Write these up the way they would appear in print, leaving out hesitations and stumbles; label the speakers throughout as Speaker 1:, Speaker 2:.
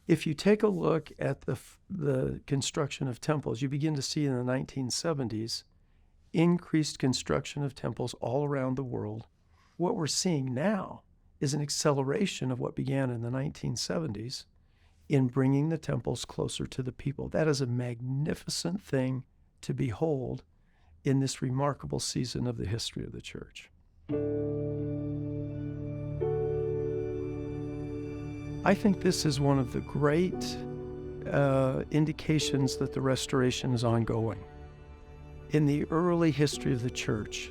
Speaker 1: If you take a look at the construction of temples, you begin to see in the 1970s increased construction of temples all around the world. What we're seeing now is an acceleration of what began in the 1970s in bringing the temples closer to the people. That is a magnificent thing to behold in this remarkable season of the history of the church. I think this is one of the great indications that the restoration is ongoing. In the early history of the church,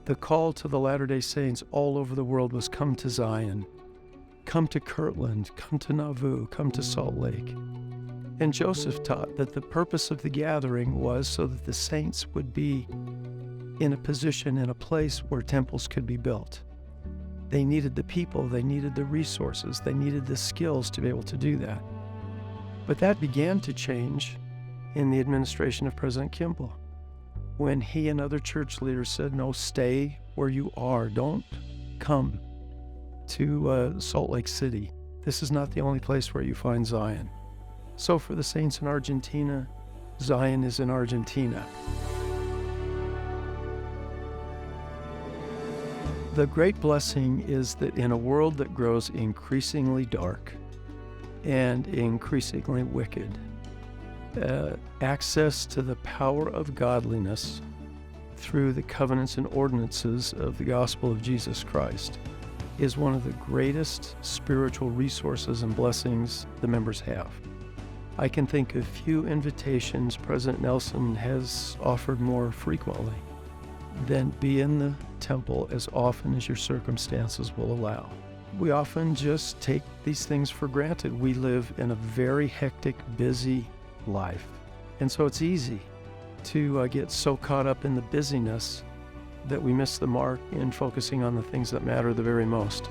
Speaker 1: the call to the Latter-day Saints all over the world was come to Zion, come to Kirtland, come to Nauvoo, come to Salt Lake. And Joseph taught that the purpose of the gathering was so that the saints would be in a position, in a place where temples could be built. They needed the people, they needed the resources, they needed the skills to be able to do that. But that began to change in the administration of President Kimball, when he and other church leaders said, no, stay where you are. Don't come to Salt Lake City. This is not the only place where you find Zion. So for the saints in Argentina, Zion is in Argentina. The great blessing is that in a world that grows increasingly dark and increasingly wicked, access to the power of godliness through the covenants and ordinances of the gospel of Jesus Christ is one of the greatest spiritual resources and blessings the members have. I can think of few invitations President Nelson has offered more frequently than be in the temple as often as your circumstances will allow. We often just take these things for granted. We live in a very hectic, busy life. And so it's easy to get so caught up in the busyness that we miss the mark in focusing on the things that matter the very most.